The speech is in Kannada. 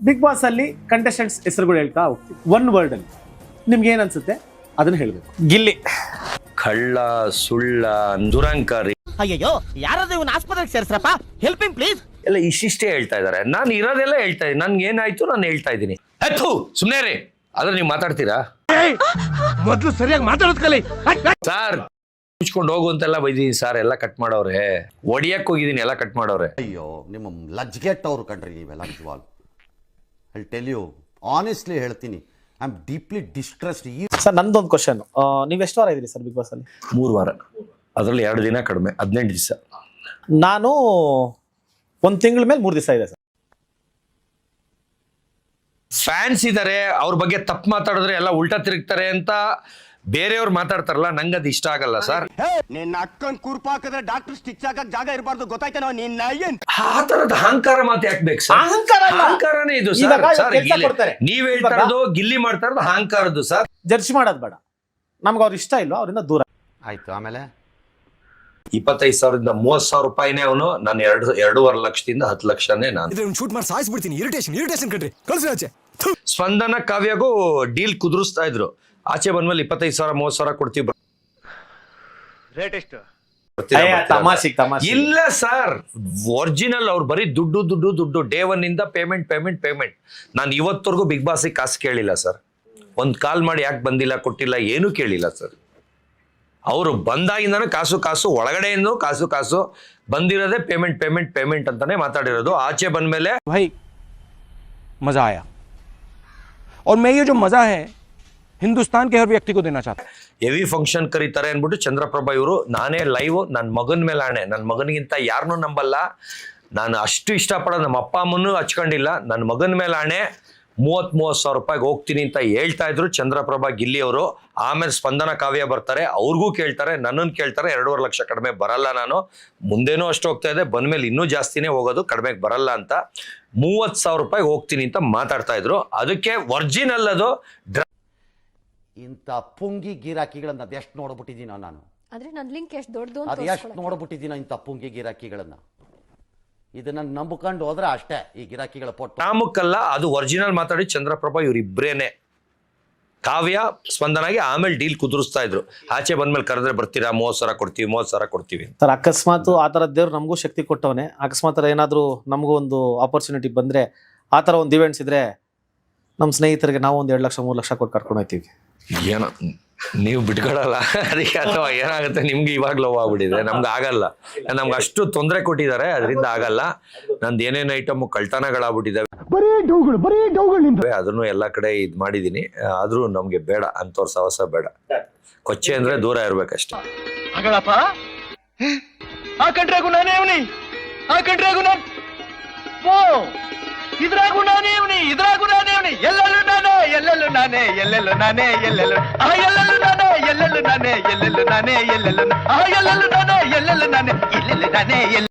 ಬಿಗ್ ಬಾಸ್ ಅಲ್ಲಿ ಕಂಟೆಸ್ಟೆಂಟ್ಸ್ ಹೆಸರುಗಳು ಹೇಳ್ತಾ ಹೋಗ್ತೀವಿ. ಒನ್ ವರ್ಡ್ ಅಲ್ಲಿ ನಿಮ್ಗೆ ಏನ್ ಅನ್ಸುತ್ತೆ ಅದನ್ನ ಹೇಳ್ಬೇಕು. ಗಿಲ್ಲಿ, ಕಳ್ಳ, ಸುಳ್ಳ, ದುರಂಕಾರಿ. ಅಯ್ಯೋ ಯಾರಾದ್ರೂ ಇವನ್ ಆಸ್ಪತ್ರೆಗೆ ಸೇರ್ಸ್ರಪ್ಪ, ಹೆಲ್ಪ್ ಹಿಮ್ ಪ್ಲೀಸ್. ಎಲ್ಲ ಇಷ್ಟಿಷ್ಟೇ ಹೇಳ್ತಾ ಇದಾರೆ. ನಾನು ಇರೋದೆಲ್ಲ ಹೇಳ್ತಾ ಇದ್ದೀನಿ. ನನ್ಗೆ ಏನಾಯ್ತು ನಾನು ಹೇಳ್ತಾ ಇದ್ದೀನಿ. ಸುಮ್ನೆ ರೀ. ಆದ್ರೆ ನೀವು ಮಾತಾಡ್ತೀರಾ? ಮೊದ್ಲು ಸರಿಯಾಗಿ ಮಾತಾಡೋದ್ ಕಲಿ ಸರ್. ಮುಚ್ಕೊಂಡು ಹೋಗು ಅಂತೆಲ್ಲ ಬೈದೀನಿ ಸರ್. ಎಲ್ಲ ಕಟ್ ಮಾಡವ್ರೆ. ಒಡಿಯಕ್ ಹೋಗಿದ್ದೀನಿ, ಎಲ್ಲ ಕಟ್ ಮಾಡವ್ರೆ. ಅಯ್ಯೋ ನಿಮ್ಮ ಲಜ್ಗೆಟ್ಟವ್ರು ಕಣ್ರಿ ನೀವೆಲ್ಲ ನಿಜವಾಗ್. ಐ ಟೆಲ್ ಯು ಆನೆಸ್ಟ್ಲಿ ಹೇಳ್ತೀನಿ, I am deeply distressed. Sir ನಂದೊಂದು ಕ್ವಶನ್, ನೀವು ಎಷ್ಟು ವಾರ ಇದ್ದೀರಿ ಸರ್ ಬಿಗ್ ಬಾಸ್ ಅಲ್ಲಿ? 3 ವಾರ. ಅದರಲ್ಲಿ 2 ದಿನ ಕಡಿಮೆ, 18 ದಿವಸ. ನಾನು 1 ತಿಂಗಳ ಮೇಲೆ 3 ದಿವಸ ಇದೆ ಸರ್. ಫ್ಯಾನ್ಸ್ ಇದಾರೆ, ಅವ್ರ ಬಗ್ಗೆ ತಪ್ಪು ಮಾತಾಡಿದ್ರೆ ಎಲ್ಲ ಉಲ್ಟಾ ತಿರುಗ್ತಾರೆ ಅಂತ ಬೇರೆಯವ್ರು ಮಾತಾಡ್ತಾರಲ್ಲ, ನಂಗೆ ಅದು ಇಷ್ಟ ಆಗಲ್ಲ ಸರ್. ನಿನ್ನ ಅಕ್ಕನ್ ಕುರ್ಪ ಹಾಕಿದ್ರೆ ಡಾಕ್ಟರ್ ಸ್ಟಿಚ್ ಹಾಕಕ್ ಜಾಗ ಇರಬಾರ್ದು, ಗೊತ್ತಾಯ್ತೇನೋ ನಿನ್ನ ಏನ್ ಆ ತರದ ಅಹಂಕಾರ ಮಾತು ಯಾಕೆ ಬೇಕು ಸರ್? ಅಹಂಕಾರನೇ ಇದು ಸರ್. ನೀವ್ ಹೇಳ್ತಾ ಇರೋದು ಗಿಲ್ಲಿ ಮಾಡ್ತಾ ಇರೋದು ಅಹಂಕಾರದ್ದು ಸರ್. ಜಡ್ಜ್ ಮಾಡೋದು ಬೇಡ, ನಮ್ಗೆ ಅವ್ರು ಇಷ್ಟ ಇಲ್ವೋ ಅವರಿಂದ ದೂರ. ಆಯ್ತು, ಆಮೇಲೆ 25,000ದಿಂದ 30,000 ರೂಪಾಯಿನೇ ಅವನು. ನಾನು 2.5 ಲಕ್ಷದಿಂದ 10 ಲಕ್ಷನೇ ನಾನು ಶೂಟ್ ಮಾಡಿ ಸಾಯಿಸ್ಬಿಡ್ತೀನಿ. ಇರಿಟೇಷನ್ ಕಣ್ರಿ, ಕಳ್ಸಿ ಆಚೆ. ಸ್ಪಂದನ ಕಾವ್ಯಗೂ ಡೀಲ್ ಕುದುರಿಸ್ತಾ ಇದ್ರು. ಆಚೆ ಬಂದ್ಮೇಲೆ 25,000 30,000 ಕೊಡ್ತೀವಿ. ರೇಟ್ ಎಷ್ಟು? ಇಲ್ಲ ಸರ್, ಒರಿಜಿನಲ್. ಅವ್ರು ಬರೀ ದುಡ್ಡು ದುಡ್ಡು ದುಡ್ಡು. ಡೇ 1 ಇಂದ ಪೇಮೆಂಟ್. ನಾನು ಇವತ್ತವರೆಗೂ ಬಿಗ್ ಬಾಸ್ ಕಾಸು ಕೇಳಿಲ್ಲ ಸರ್. ಒಂದ್ ಕಾಲ್ ಮಾಡಿ ಯಾಕೆ ಬಂದಿಲ್ಲ ಕೊಟ್ಟಿಲ್ಲ ಏನೂ ಕೇಳಿಲ್ಲ ಸರ್. ಅವರು ಬಂದಾಗಿಂದನೂ ಕಾಸು ಒಳಗಡೆಯಿಂದ ಕಾಸು ಬಂದಿರೋದೇ ಪೇಮೆಂಟ್ ಅಂತಾನೆ ಮಾತಾಡಿರೋದು. ಆಚೆ ಬಂದ್ಮೇಲೆ भाई मजा आया और मैं ये जो मजा है हिंदुस्तान के हर व्यक्ति को देना चाहता हूं. ಹೆವಿ ಫಂಕ್ಷನ್ ಕರೀತಾರೆ ಅಂದ್ಬಿಟ್ಟು ಚಂದ್ರಪ್ರಭಾ ಇವರು, ನಾನೇ ಲೈವ್ ನನ್ನ ಮಗನ ಮೇಲೆ ಆಣೆ, ನನ್ನ ಮಗನಿಗಿಂತ ಯಾರನ್ನೂ ನಂಬಲ್ಲ. ನಾನು ಅಷ್ಟು ಇಷ್ಟಪಡೋದು ನಮ್ಮ ಅಪ್ಪ ಅಮ್ಮನೂ ಹಚ್ಕೊಂಡಿಲ್ಲ. ನನ್ನ ಮಗನ ಮೇಲೆ ಆಣೆ 30,000 ರೂಪಾಯಿಗೆ ಹೋಗ್ತೀನಿ ಅಂತ ಹೇಳ್ತಾ ಇದ್ರು ಚಂದ್ರಪ್ರಭಾ ಗಿಲ್ಲಿ ಅವರು. ಆಮೇಲೆ ಸ್ಪಂದನ ಕಾವ್ಯ ಬರ್ತಾರೆ, ಅವ್ರಿಗೂ ಕೇಳ್ತಾರೆ, ನನ್ನನ್ನು ಕೇಳ್ತಾರೆ. 2.5 ಲಕ್ಷ ಕಡಿಮೆ ಬರಲ್ಲ ನಾನು. ಮುಂದೇನೂ ಅಷ್ಟು ಹೋಗ್ತಾ ಇದೆ, ಬಂದ್ಮೇಲೆ ಇನ್ನೂ ಜಾಸ್ತಿನೇ ಹೋಗೋದು, ಕಡಿಮೆಗೆ ಬರಲ್ಲ ಅಂತ. 30,000 ರೂಪಾಯಿಗೆ ಹೋಗ್ತೀನಿ ಅಂತ ಮಾತಾಡ್ತಾ ಇದ್ರು. ಅದಕ್ಕೆ ಒರಿಜಿನಲ್ ಅದು. ಇಂಥ ಪುಂಗಿ ಗಿರಾಕಿಗಳನ್ನ ಅದೆಷ್ಟು ನೋಡ್ಬಿಟ್ಟಿದ್ದೀನೋ ನಾನು. ಅಂದ್ರೆ ನನ್ನ ಲಿಂಕ್ ಎಷ್ಟು ದೊಡ್ಡದು ಅಂತ ಅದೆಷ್ಟು ನೋಡ್ಬಿಟ್ಟಿದ್ದೀನೋ ಇಂಥ ಪುಂಗಿ ಗಿರಾಕಿಗಳನ್ನ. ಇದನ್ನ ನಂಬಿಕೊಂಡು ಹೋದ್ರೆ ಅಷ್ಟೇ ಈ ಗಿರಾಕಿಗಳ ಪೊಟ್ಟು. ನಾಮಕ್ಕಲ್ಲ, ಅದು ಒರಿಜಿನಲ್ ಮಾತಾಡಿ ಚಂದ್ರಪ್ರಭಾ ಇವರಿಬ್ರೇನೆ. ಕಾವ್ಯ ಸ್ಪಂದನಾಗಿ ಆಮೇಲೆ ಡೀಲ್ ಕುದುರಿಸ್ತಾ ಇದ್ರು. ಆಚೆ ಬಂದ್ಮೇಲೆ ಕರೆದ್ರೆ ಬರ್ತೀರಾ, 30,000 ಕೊಡ್ತೀವಿ ಸರ್. ಅಕಸ್ಮಾತ್ ಆ ಥರ ದೇವ್ರು ನಮಗೂ ಶಕ್ತಿ ಕೊಟ್ಟವನೇ. ಅಕಸ್ಮಾತ್ ಏನಾದರೂ ನಮಗೂ ಒಂದು ಆಪರ್ಚುನಿಟಿ ಬಂದರೆ, ಆ ಥರ ಒಂದು ಇವೆಂಟ್ಸ್ ಇದ್ರೆ ನಮ್ಮ ಸ್ನೇಹಿತರಿಗೆ ನಾವು ಒಂದು 2 ಲಕ್ಷ 3 ಲಕ್ಷ ಕೊಟ್ಟು ಕರ್ಕೊಂಡು ಹೋಗ್ತೀವಿ. ಏನೋ ನೀವು ಬಿಟ್ಕೊಡಲ್ಲ ಅದಕ್ಕೆ, ಅಥವಾ ಏನಾಗುತ್ತೆ ನಿಮ್ಗೆ ಇವಾಗ ಲವ್ ಆಗ್ಬಿಟ್ಟಿದೆ. ನಮ್ಗೆ ಆಗಲ್ಲ. ನಮ್ಗೆ ಅಷ್ಟು ತೊಂದರೆ ಕೊಟ್ಟಿದ್ದಾರೆ, ಅದರಿಂದ ಆಗಲ್ಲ. ನಂದು ಏನೇನು ಐಟಮ್ ಕಳ್ತನಗಳಾಗ್ಬಿಟ್ಟಿದ್ದಾವೆ, ಅದನ್ನು ಎಲ್ಲ ಕಡೆ ಇದು ಮಾಡಿದೀನಿ. ಆದ್ರೂ ನಮ್ಗೆ ಬೇಡ ಅಂತವ್ರ ಸಹವಾಸ ಬೇಡ. ಕೊಚ್ಚೆ ಅಂದ್ರೆ ದೂರ ಇರ್ಬೇಕಷ್ಟೇ. ಹಾಕಂಡ್ರಾಗು ನಾನೇ ಅವನಿ, ಹಾಕಂಡ್ರಾಗು ನಾನು, ಇದ್ರಾಗು ನಾನೇ ಅವನಿ, ಇದ್ರಾಗು ನಾನೇ ಅವನಿ, ಎಲ್ಲೆಲ್ಲೂ ನಾನೇ, ಎಲ್ಲೆಲ್ಲೂ ನಾನೇ, ಎಲ್ಲೆಲ್ಲೂ ನಾನೇ, ಎಲ್ಲೆಲ್ಲೂ ಎಲ್ಲೆಲ್ಲೂ ನಾನೇ, ಎಲ್ಲೆಲ್ಲೂ ನಾನೇ, ಎಲ್ಲೆಲ್ಲೂ ನಾನೇ, ಎಲ್ಲೆಲ್ಲೂ ಎಲ್ಲೆಲ್ಲೂ ನಾನೇ, ಎಲ್ಲೆಲ್ಲೂ ನಾನೇ, ಎಲ್ಲೆಲ್ಲೂ ನಾನೇ.